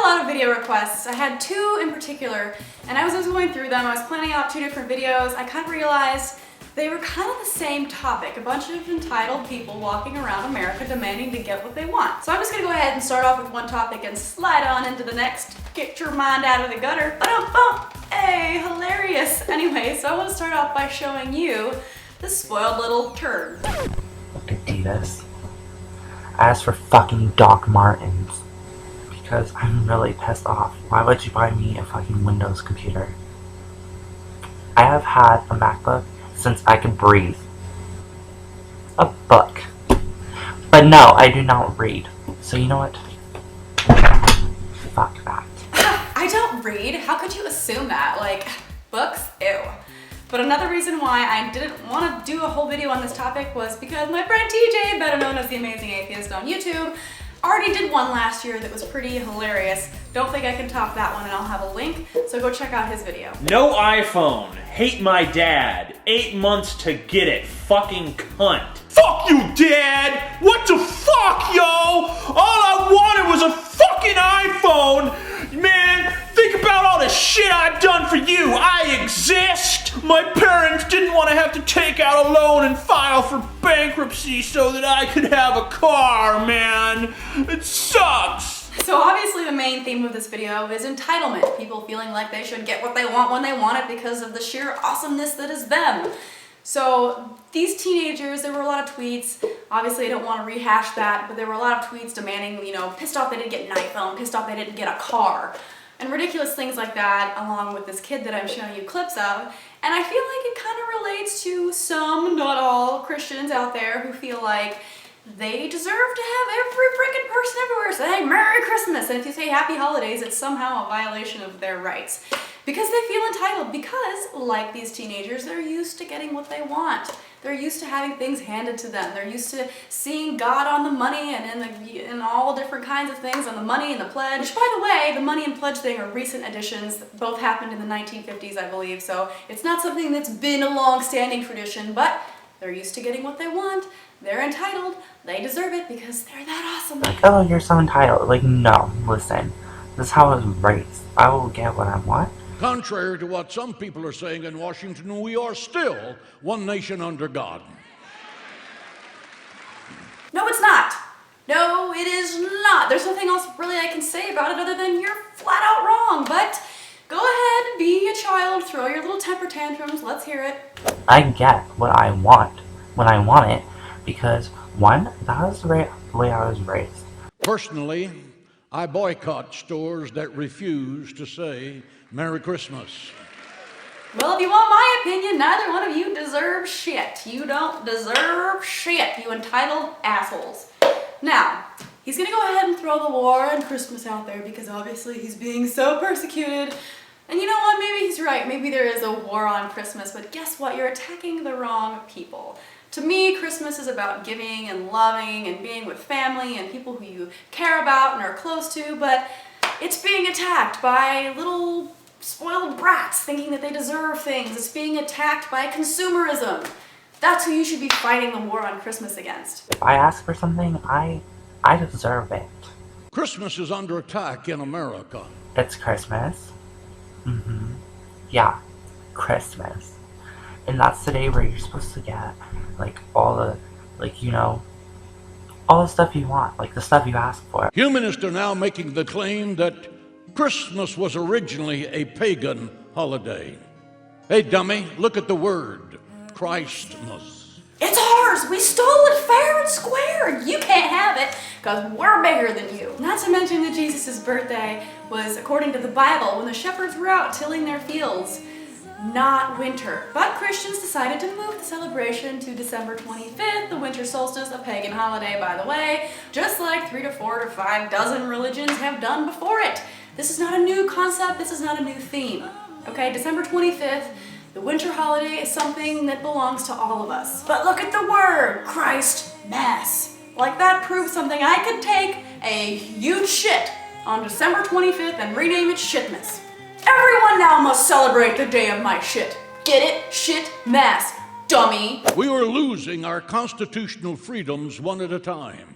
lot of video requests. I had 2 in particular, and as I was going through them, I was planning out 2 different videos. I kind of realized they were kind of the same topic. A bunch of entitled people walking around America demanding to get what they want. So I'm just gonna go ahead and start off with one topic and slide on into the next. Get your mind out of the gutter. Hey, hilarious. Anyway, so I want to start off by showing you the spoiled little turd. Look at Adidas. I asked for fucking Doc Martens because I'm really pissed off. Why would you buy me a fucking Windows computer? I have had a MacBook since I could breathe. A book. But no, I do not read. So you know what? Fuck that. I don't read. How could you assume that? Like, books? Ew. But another reason why I didn't want to do a whole video on this topic was because my friend TJ, better known as the Amazing Atheist on YouTube, already did one last year that was pretty hilarious. Don't think I can top that one, and I'll have a link, so go check out his video. No iPhone. Hate my dad. 8 months to get it. Fucking cunt. Fuck you, Dad! What the fuck, yo? All I wanted was a fucking iPhone! Man, think about all the shit I've done for you. I exist! My parents didn't want to have to take out a loan and file for bankruptcy so that I could have a car, man. It sucks. So obviously the main theme of this video is entitlement. People feeling like they should get what they want when they want it because of the sheer awesomeness that is them. So these teenagers, there were a lot of tweets. Obviously I don't want to rehash that, but there were a lot of tweets demanding, you know, pissed off they didn't get an iPhone, pissed off they didn't get a car, and ridiculous things like that, along with this kid that I'm showing you clips of. And I feel like it kind of relates to some, not all, Christians out there who feel like they deserve to have every freaking person everywhere saying Merry Christmas, and if you say Happy Holidays, it's somehow a violation of their rights. Because they feel entitled, because, like these teenagers, they're used to getting what they want. They're used to having things handed to them. They're used to seeing God on the money and in all different kinds of things, on the money and the pledge. Which, by the way, the money and pledge thing are recent additions. Both happened in the 1950s, I believe, so it's not something that's been a long-standing tradition, but they're used to getting what they want. They're entitled. They deserve it because they're that awesome. Like, oh, you're so entitled. Like, no, listen. This is how I was raised. I will get what I want. Contrary to what some people are saying in Washington, we are still one nation under God. No, it's not. No, it is not. There's nothing else really I can say about it other than you're flat out wrong. But go ahead, be a child, throw your little temper tantrums. Let's hear it. I get what I want when I want it because, one, that was the way I was raised. Personally, I boycott stores that refuse to say Merry Christmas. Well, if you want my opinion, neither one of you deserve shit. You don't deserve shit, you entitled assholes. Now, he's gonna go ahead and throw the war on Christmas out there because obviously he's being so persecuted. And you know what, maybe he's right. Maybe there is a war on Christmas, but guess what? You're attacking the wrong people. To me, Christmas is about giving and loving and being with family and people who you care about and are close to, but it's being attacked by little spoiled brats thinking that they deserve things. It's being attacked by consumerism. That's who you should be fighting the war on Christmas against. If I ask for something, I deserve it. Christmas is under attack in America. It's Christmas. Yeah, Christmas. And that's the day where you're supposed to get, like, all the, like, you know, all the stuff you want, like the stuff you ask for. Humanists are now making the claim that Christmas was originally a pagan holiday. Hey, dummy, look at the word, Christmas. It's ours! We stole it fair and square! You can't have it, because we're bigger than you. Not to mention that Jesus' birthday was, according to the Bible, when the shepherds were out tilling their fields, not winter. But Christians decided to move the celebration to December 25th, the winter solstice, a pagan holiday, by the way, just like 3 to 4 to 5 dozen religions have done before it. This is not a new concept, this is not a new theme. Okay, December 25th, the winter holiday is something that belongs to all of us. But look at the word, Christ-mas. Like that proves something. I could take a huge shit on December 25th and rename it Shitmas. Everyone now must celebrate the day of my shit. Get it? Shit-mas, dummy. We are losing our constitutional freedoms one at a time.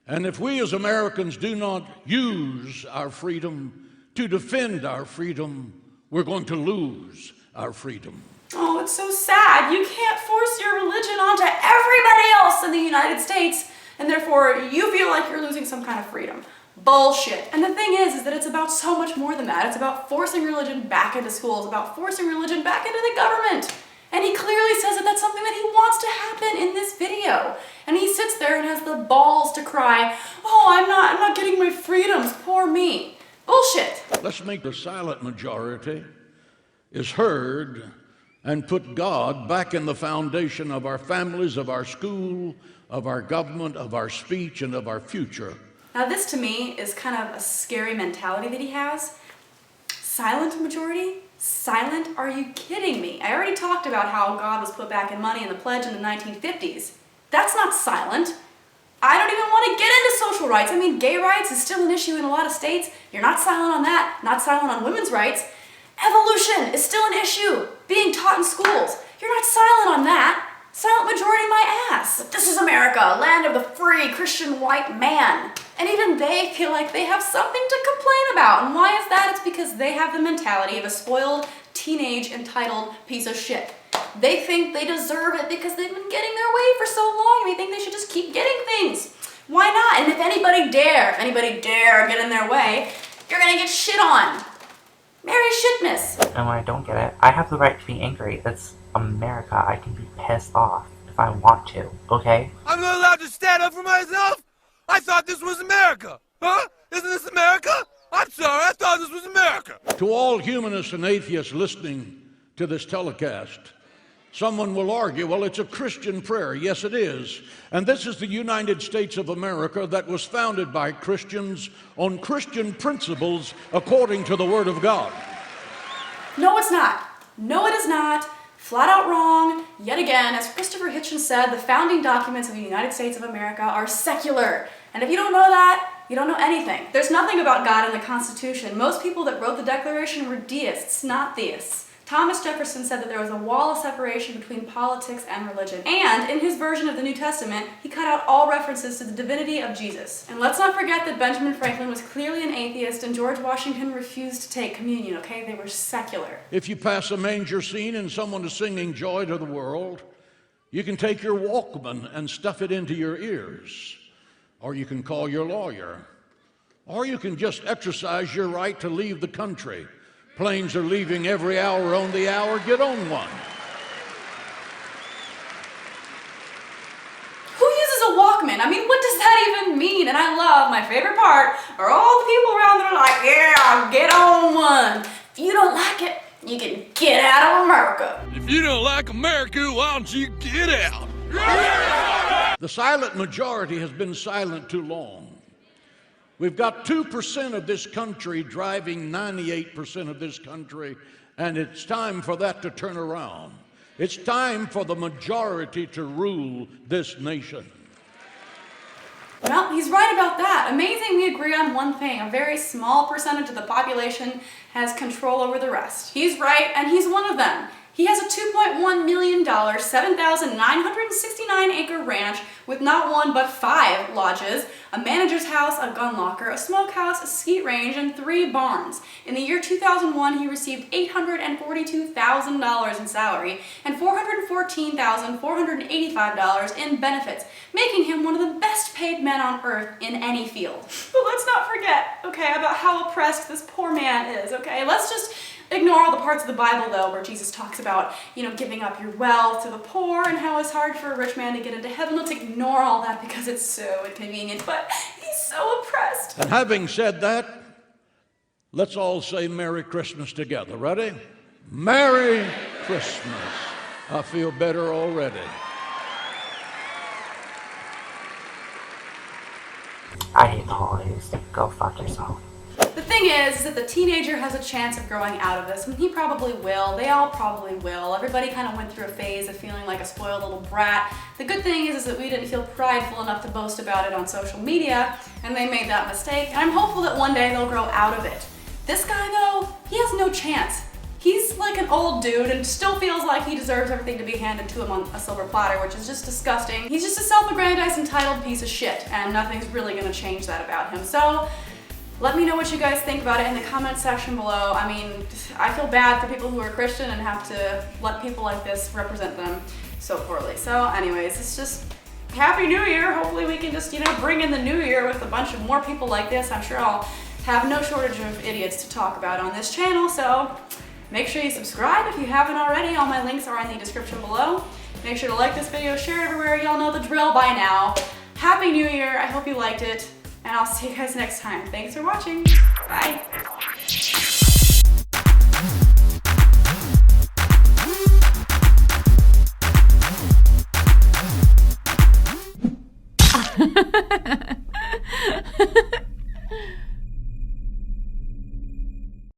And if we as Americans do not use our freedom to defend our freedom, we're going to lose our freedom. Oh, it's so sad. You can't force your religion onto everybody else in the United States, and therefore you feel like you're losing some kind of freedom. Bullshit. And the thing is that it's about so much more than that. It's about forcing religion back into schools, about forcing religion back into the government. And he clearly says that that's something that he wants to happen in this video. And he sits there and has the balls to cry, oh, I'm not getting my freedoms, poor me. Bullshit. Let's make the silent majority is heard and put God back in the foundation of our families, of our school, of our government, of our speech, and of our future. Now this to me is kind of a scary mentality that he has. Silent majority? Silent? Are you kidding me? I already talked about how God was put back in money in the pledge in the 1950s. That's not silent. I don't even want to get into social rights. I mean, gay rights is still an issue in a lot of states. You're not silent on that. Not silent on women's rights. Evolution is still an issue being taught in schools. You're not silent on that. Silent majority my ass. But this is America, land of the free Christian white man. And even they feel like they have something to complain about. And why is that? It's because they have the mentality of a spoiled, teenage, entitled piece of shit. They think they deserve it because they've been getting their way for so long. They think they should just keep getting things. Why not? And if anybody dare get in their way, you're gonna get shit on. Merry Shitmas. And when I don't get it, I have the right to be angry. It's America. I can be pissed off if I want to, okay? I'm not allowed to stand up for myself? I thought this was America. Huh? Isn't this America? I'm sorry, I thought this was America. To all humanists and atheists listening to this telecast, someone will argue, well, it's a Christian prayer. Yes, it is. And this is the United States of America that was founded by Christians on Christian principles according to the Word of God. No, it's not. No, it is not. Flat out wrong. Yet again, as Christopher Hitchens said, the founding documents of the United States of America are secular. And if you don't know that, you don't know anything. There's nothing about God in the Constitution. Most people that wrote the Declaration were deists, not theists. Thomas Jefferson said that there was a wall of separation between politics and religion. And in his version of the New Testament, he cut out all references to the divinity of Jesus. And let's not forget that Benjamin Franklin was clearly an atheist and George Washington refused to take communion, okay? They were secular. If you pass a manger scene and someone is singing Joy to the World, you can take your Walkman and stuff it into your ears. Or you can call your lawyer. Or you can just exercise your right to leave the country. Planes are leaving every hour on the hour. Get on one. Who uses a Walkman? I mean, what does that even mean? And I love, my favorite part, are all the people around that are like, yeah, get on one. If you don't like it, you can get out of America. If you don't like America, why don't you get out? The silent majority has been silent too long. We've got 2% of this country driving 98% of this country, and it's time for that to turn around. It's time for the majority to rule this nation. Well, he's right about that. Amazing, we agree on one thing. A very small percentage of the population has control over the rest. He's right, and he's one of them. He has a $2.1 million, 7,969-acre ranch with not one but 5 lodges, a manager's house, a gun locker, a smokehouse, a skeet range, and 3 barns. In the year 2001, he received $842,000 in salary and $414,485 in benefits, making him one of the best paid men on earth in any field. But let's not forget, okay, about how oppressed this poor man is, okay? Let's just ignore all the parts of the Bible, though, where Jesus talks about, giving up your wealth to the poor and how it's hard for a rich man to get into heaven. Let's ignore all that because it's so inconvenient, but he's so oppressed. And having said that, let's all say Merry Christmas together. Ready? Merry Christmas. I feel better already. I hate the holidays. Go fuck yourself. The thing is that the teenager has a chance of growing out of this, and he probably will. They all probably will. Everybody kind of went through a phase of feeling like a spoiled little brat. The good thing is that we didn't feel prideful enough to boast about it on social media, and they made that mistake, and I'm hopeful that one day they'll grow out of it. This guy, though, he has no chance. He's like an old dude and still feels like he deserves everything to be handed to him on a silver platter, which is just disgusting. He's just a self-aggrandized, entitled piece of shit, and nothing's really gonna change that about him. So, let me know what you guys think about it in the comment section below. I mean, I feel bad for people who are Christian and have to let people like this represent them so poorly. So anyways, it's just Happy New Year. Hopefully we can just, bring in the new year with a bunch of more people like this. I'm sure I'll have no shortage of idiots to talk about on this channel, so make sure you subscribe if you haven't already. All my links are in the description below. Make sure to like this video, share it everywhere. Y'all know the drill by now. Happy New Year. I hope you liked it, and I'll see you guys next time. Thanks for watching. Bye.